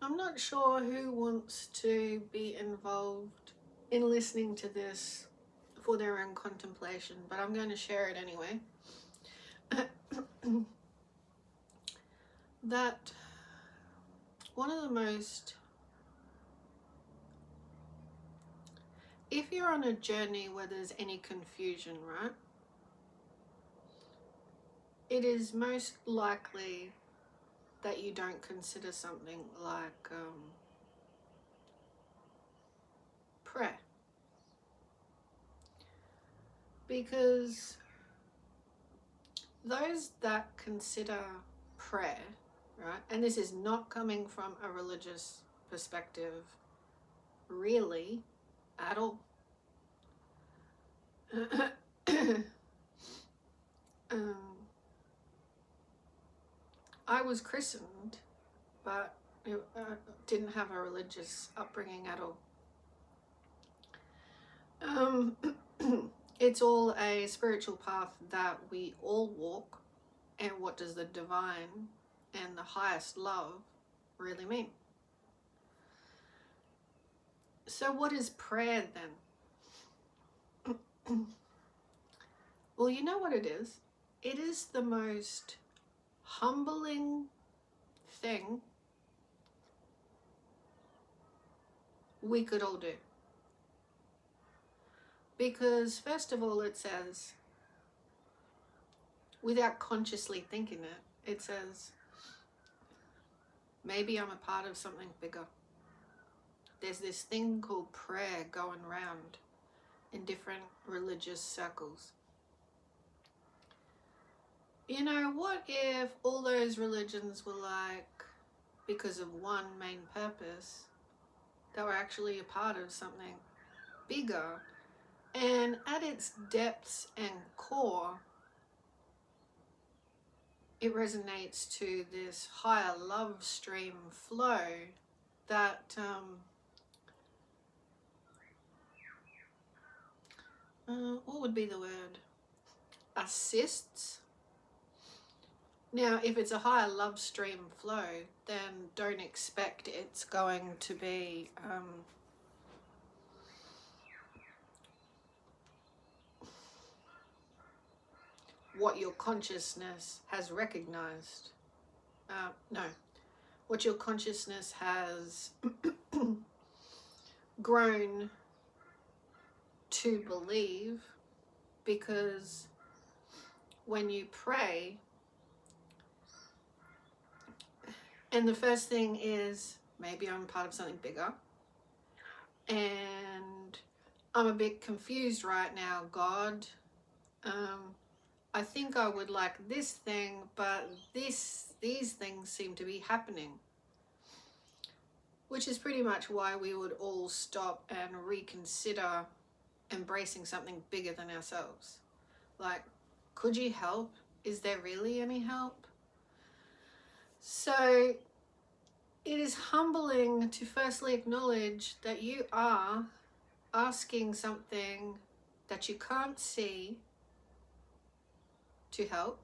I'm not sure who wants to be involved in listening to this for their own contemplation, but I'm going to share it anyway. That one of the most, if you're on a journey where there's any confusion, right, it is most likely that you don't consider something like prayer. Because those that consider prayer, right, and this is not coming from a religious perspective really at all. I was christened, but didn't have a religious upbringing at all. It's all a spiritual path that we all walk, and what does the divine and the highest love really mean? So what is prayer then? Well, you know what it is? It is the most humbling thing we could all do. Because first of all, it says, without consciously thinking it, it says, maybe I'm a part of something bigger. There's this thing called prayer going around in different religious circles. You know, what if all those religions were like, because of one main purpose, they were actually a part of something bigger, and at its depths and core, it resonates to this higher love stream flow that what would be the word? Assists. Now, if it's a higher love stream flow, then don't expect it's going to be what your consciousness has recognized. No, what your consciousness has grown to believe, because when you pray, and the first thing is, maybe I'm part of something bigger, and I'm a bit confused right now, God. I think I would like this thing, but these things seem to be happening. Which is pretty much why we would all stop and reconsider embracing something bigger than ourselves. Like, could you help? Is there really any help? So it is humbling to firstly acknowledge that you are asking something that you can't see to help.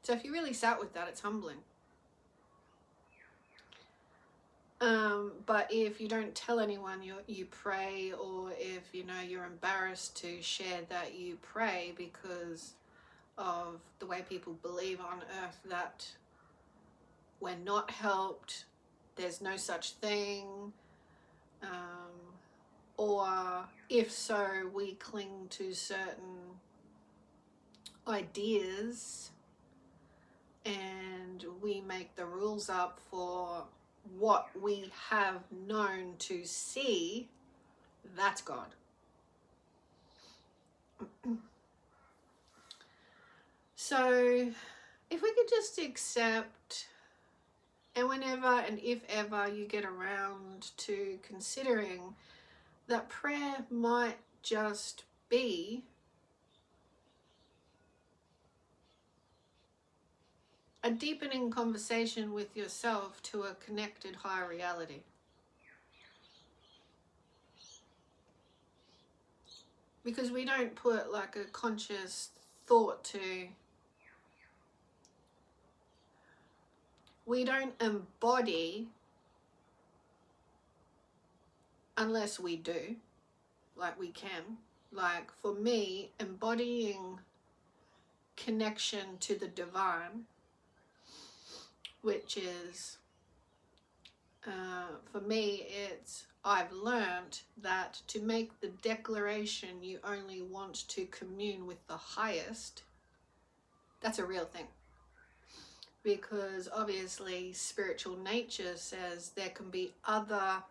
So if you really sat with that, it's humbling. But if you don't tell anyone you pray, or if you're embarrassed to share that you pray because of the way people believe on earth that we're not helped, there's no such thing, or if so, we cling to certain ideas and we make the rules up for what we have known to see, that's God. So if we could just accept, and whenever and if ever you get around to considering that prayer might just be a deepening conversation with yourself to a connected higher reality. Because we don't put like a conscious thought to, we don't embody unless we do, like we can. Like for me, embodying connection to the divine, which is, for me, I've learned that to make the declaration you only want to commune with the highest, that's a real thing. Because obviously spiritual nature says there can be other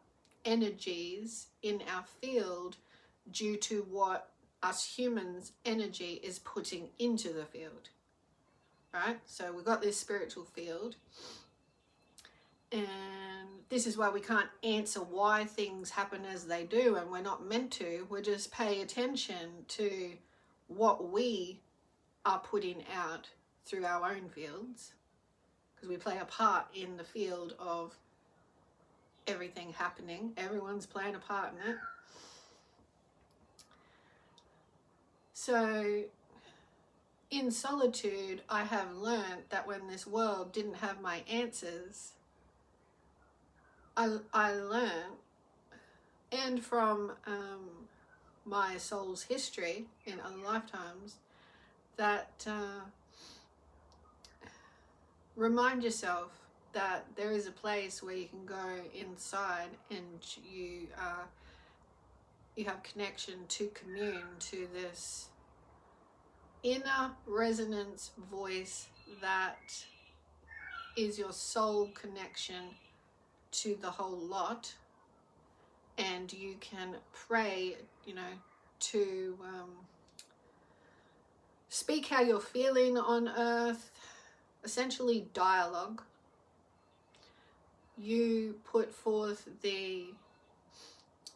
energies in our field due to what us humans' energy is putting into the field, right? So we've got this spiritual field, and this is why we can't answer why things happen as they do, and we're not meant to. We're just pay attention to what we are putting out through our own fields, because we play a part in the field of everything happening. Everyone's playing a part in it. So in solitude, I have learned that when this world didn't have my answers, I learned, and from my soul's history in other lifetimes, that remind yourself that there is a place where you can go inside and you have connection to commune to this inner resonance voice that is your soul connection to the whole lot. And you can pray, to speak how you're feeling on earth, essentially dialogue. You put forth the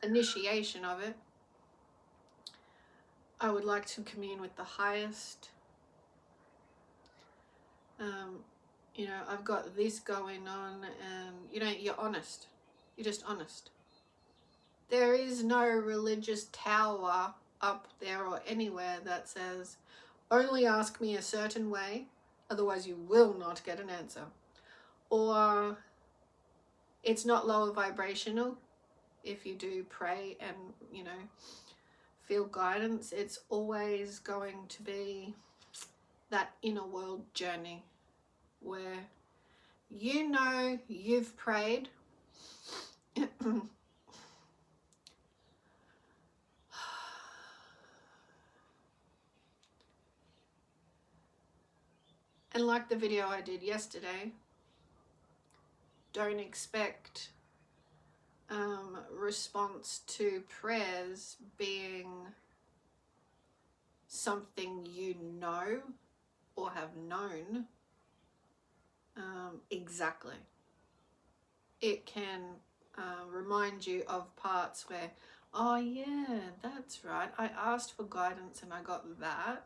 initiation of it. I would like to commune with the highest. I've got this going on, and you're honest. You're just honest. There is no religious tower up there or anywhere that says, only ask me a certain way, otherwise you will not get an answer. Or it's not lower vibrational if you do pray and, feel guidance. It's always going to be that inner world journey where you've prayed and like the video I did yesterday, don't expect response to prayers being something you know or have known exactly. It can remind you of parts where, oh yeah, that's right, I asked for guidance and I got that.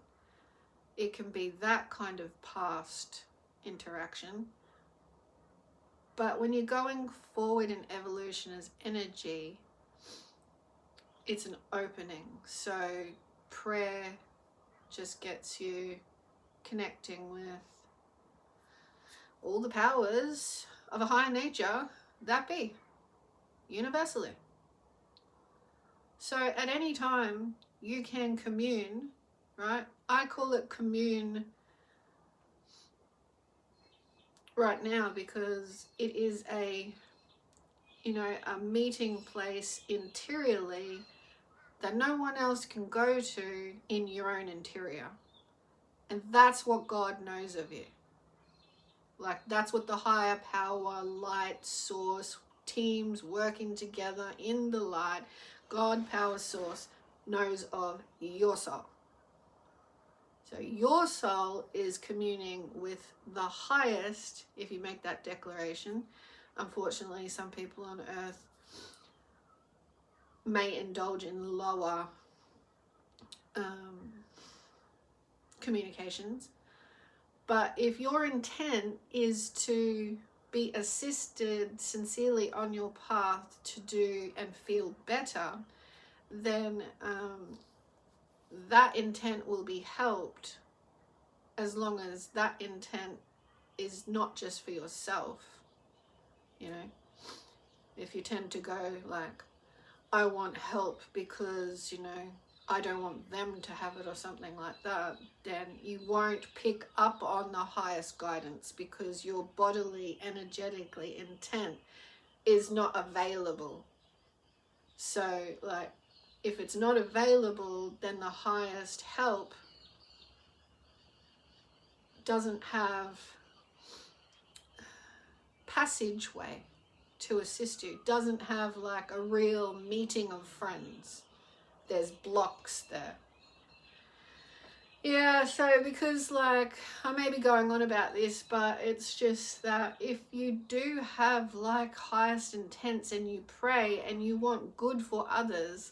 It can be that kind of past interaction. But when you're going forward in evolution as energy, it's an opening. So prayer just gets you connecting with all the powers of a higher nature that be, universally. So at any time you can commune, right? I call it commune right now because it is a meeting place interiorly that no one else can go to in your own interior. And that's what God knows of you. Like, that's what the higher power, light source, teams working together in the light, God power source knows of your soul. So your soul is communing with the highest if you make that declaration. Unfortunately, some people on earth may indulge in lower communications. But if your intent is to be assisted sincerely on your path to do and feel better, then that intent will be helped as long as that intent is not just for yourself. You know, if you tend to go like, I want help because, you know, I don't want them to have it or something like that, then you won't pick up on the highest guidance because your bodily, energetically intent is not available. So like, if it's not available, then the highest help doesn't have passageway to assist you, doesn't have like a real meeting of friends. There's blocks there. Yeah, so because like, I may be going on about this, but it's just that if you do have like highest intents and you pray and you want good for others,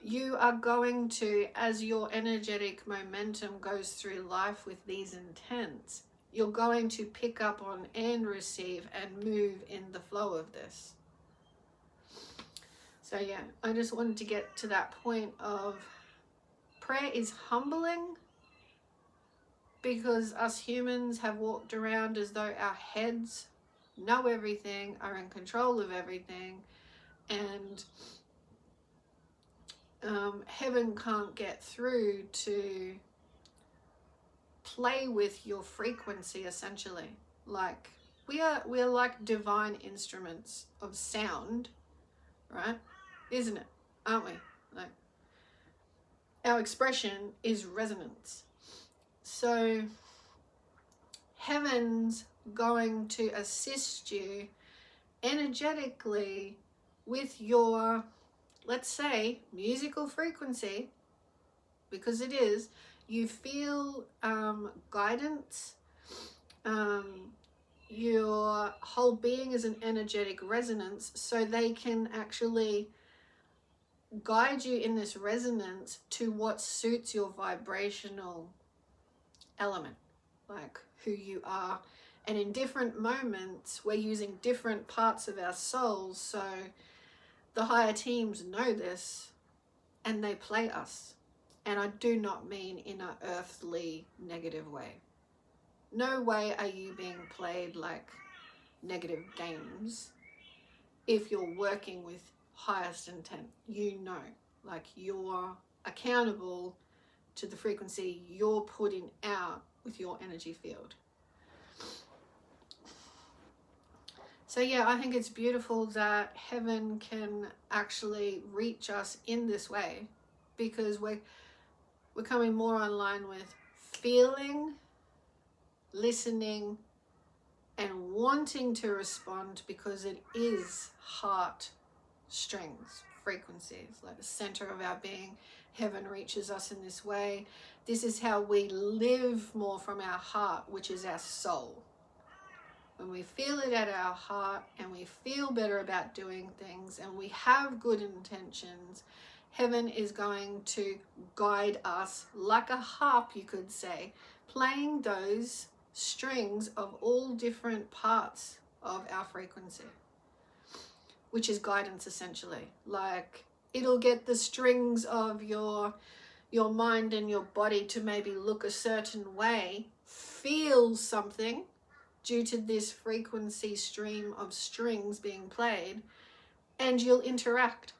you are going to, as your energetic momentum goes through life with these intents, you're going to pick up on and receive and move in the flow of this. So yeah, I just wanted to get to that point of prayer is humbling, because us humans have walked around as though our heads know everything, are in control of everything, and heaven can't get through to play with your frequency, essentially. Like, we're like divine instruments of sound, right? Isn't it? Aren't we? Like, our expression is resonance. So heaven's going to assist you energetically with your, let's say, musical frequency, because it is. You feel guidance. Your whole being is an energetic resonance, so they can actually guide you in this resonance to what suits your vibrational element, like who you are. And in different moments, we're using different parts of our souls, so the higher teams know this and they play us. And I do not mean in an earthly negative way. No way are you being played like negative games if you're working with highest intent. You know, like, you're accountable to the frequency you're putting out with your energy field. So yeah, I think it's beautiful that heaven can actually reach us in this way, because we're coming more online with feeling, listening, and wanting to respond, because it is heart strings, frequencies, like the center of our being. Heaven reaches us in this way. This is how we live more from our heart, which is our soul. When we feel it at our heart and we feel better about doing things and we have good intentions, heaven is going to guide us like a harp, you could say, playing those strings of all different parts of our frequency, which is guidance, essentially. Like, it'll get the strings of your mind and your body to maybe look a certain way, feel something due to this frequency stream of strings being played, and you'll interact.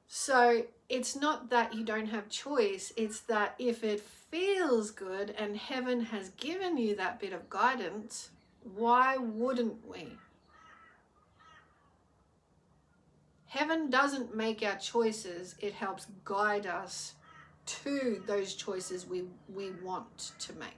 So it's not that you don't have choice, it's that if it feels good and heaven has given you that bit of guidance, why wouldn't we? Heaven doesn't make our choices, it helps guide us to those choices we want to make.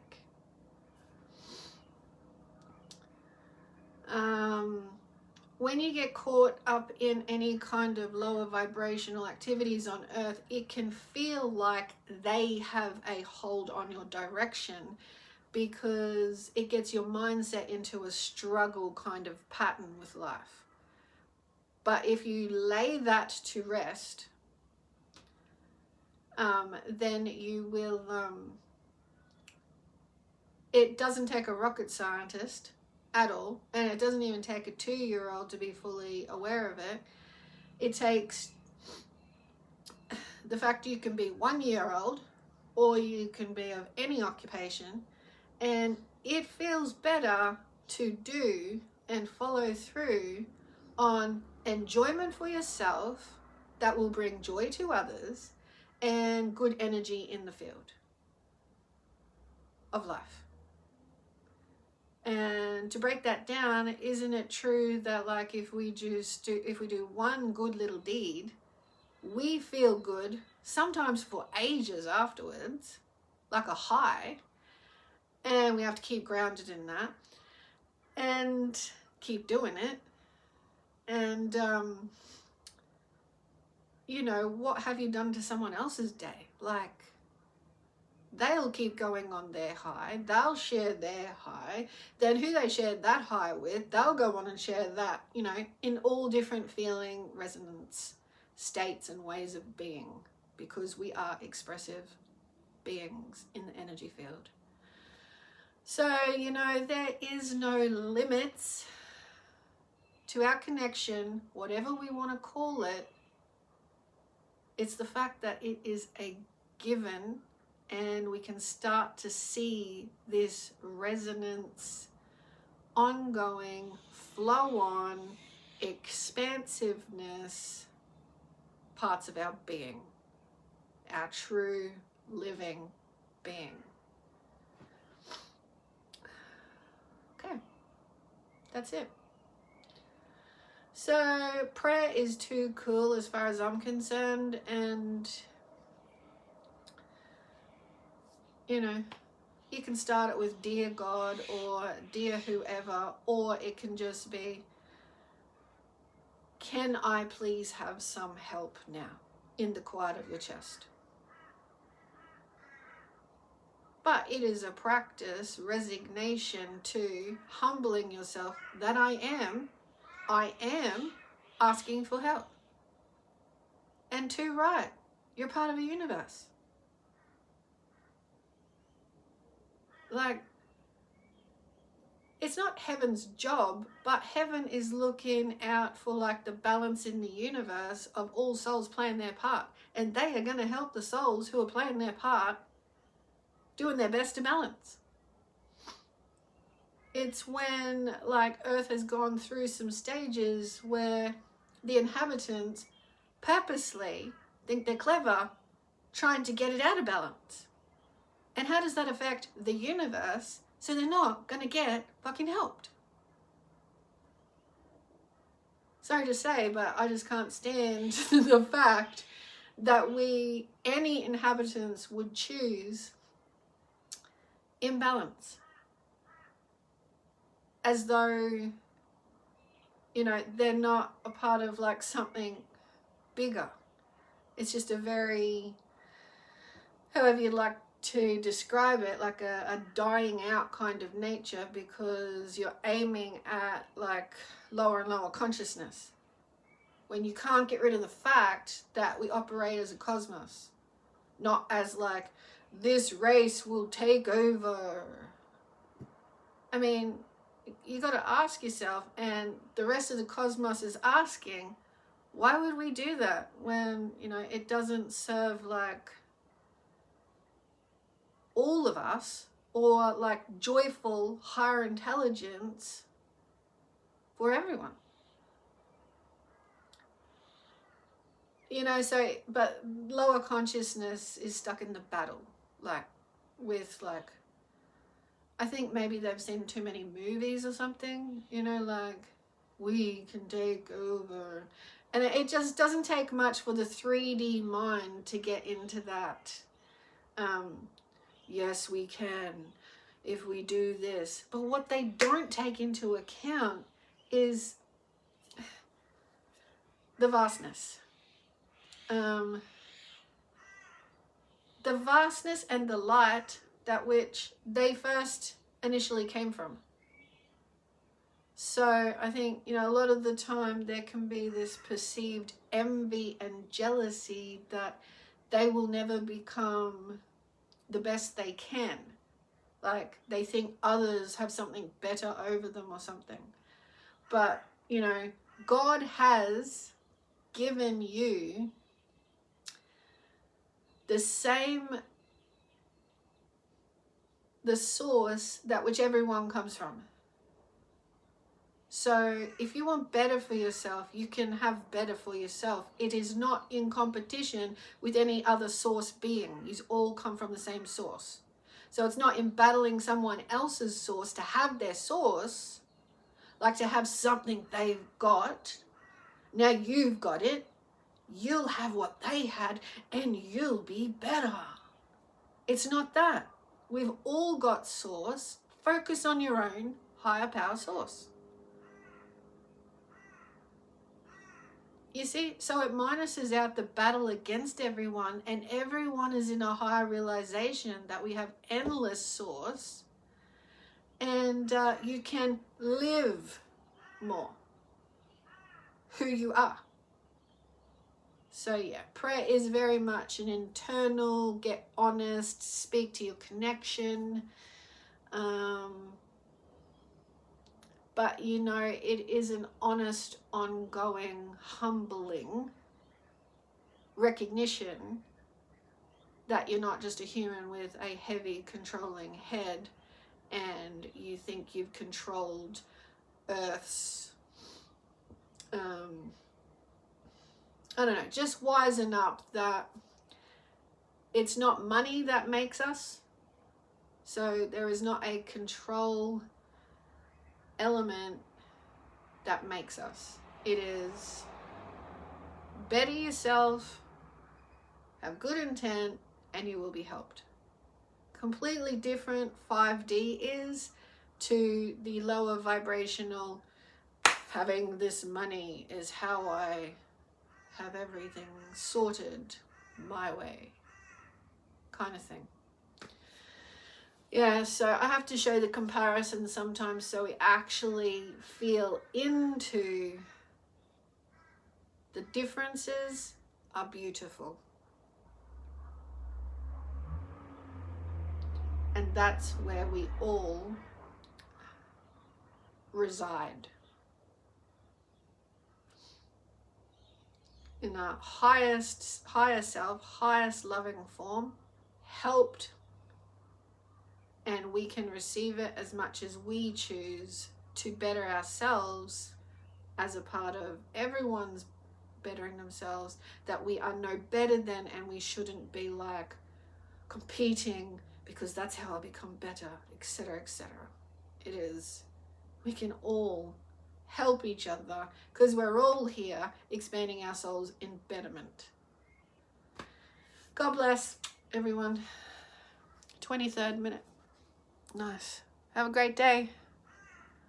When you get caught up in any kind of lower vibrational activities on earth, it can feel like they have a hold on your direction, because it gets your mindset into a struggle kind of pattern with life. But if you lay that to rest, then you will, it doesn't take a rocket scientist at all, and it doesn't even take a 2-year-old to be fully aware of it. It takes the fact you can be 1-year-old or you can be of any occupation, and it feels better to do and follow through on enjoyment for yourself that will bring joy to others and good energy in the field of life. And to break that down, isn't it true that like if we do one good little deed, we feel good sometimes for ages afterwards, like a high, and we have to keep grounded in that and keep doing it. And you know, what have you done to someone else's day? Like, they'll keep going on their high, they'll share their high, then who they shared that high with, they'll go on and share that, you know, in all different feeling, resonance, states and ways of being, because we are expressive beings in the energy field. So, you know, there is no limits to our connection, whatever we want to call it. It's the fact that it is a given, and we can start to see this resonance, ongoing, flow on, expansiveness, parts of our being, our true living being. Okay, that's it. So prayer is too cool as far as I'm concerned, and you know, you can start it with dear God or dear whoever, or it can just be, can I please have some help now, in the quiet of your chest. But it is a practice, resignation to humbling yourself that I am asking for help. And too right, you're part of a universe. Like, it's not heaven's job, but heaven is looking out for like the balance in the universe of all souls playing their part. And they are going to help the souls who are playing their part, doing their best to balance. It's when like Earth has gone through some stages where the inhabitants purposely think they're clever, trying to get it out of balance. And how does that affect the universe? So they're not going to get fucking helped. Sorry to say, but I just can't stand the fact that any inhabitants would choose imbalance. As though, you know, they're not a part of like something bigger. It's just a very, however you'd like to describe it, like a dying out kind of nature, because you're aiming at like lower and lower consciousness, when you can't get rid of the fact that we operate as a cosmos, not as like this race will take over. I mean, you got to ask yourself, and the rest of the cosmos is asking, why would we do that when, you know, it doesn't serve like all of us, or like joyful higher intelligence for everyone? You know, so, but lower consciousness is stuck in the battle, like with like, I think maybe they've seen too many movies or something, you know, like we can take over. And it just doesn't take much for the 3D mind to get into that. Yes, we can if we do this. But what they don't take into account is the vastness. The vastness and the light that which they first initially came from. So I think, you know, a lot of the time there can be this perceived envy and jealousy that they will never become the best they can. Like they think others have something better over them or something. But, you know, God has given you the same the source that which everyone comes from. So if you want better for yourself, you can have better for yourself. It is not in competition with any other source being. You all come from the same source. So it's not in battling someone else's source to have their source, like to have something they've got. Now you've got it. You'll have what they had and you'll be better. It's not that. We've all got source. Focus on your own higher power source. You see, so it minuses out the battle against everyone, and everyone is in a higher realization that we have endless source, and you can live more who you are. So yeah, prayer is very much an internal, get honest, speak to your connection. But you know, it is an honest, ongoing, humbling recognition that you're not just a human with a heavy, controlling head and you think you've controlled Earth's, I don't know, just wisen up that it's not money that makes us. So there is not a control element that makes us. It is better yourself, have good intent, and you will be helped. Completely different 5D is to the lower vibrational, having this money is how I have everything sorted my way kind of thing. Yeah, so I have to show the comparison sometimes so we actually feel into the differences are beautiful. And that's where we all reside. In our higher self, highest loving form, helped, and we can receive it as much as we choose to better ourselves as a part of everyone's bettering themselves, that we are no better than, and we shouldn't be like competing because that's how I become better, etc., etc. It is, we can all help each other because we're all here expanding our souls in betterment. God bless everyone. 23rd minute. Nice. Have a great day.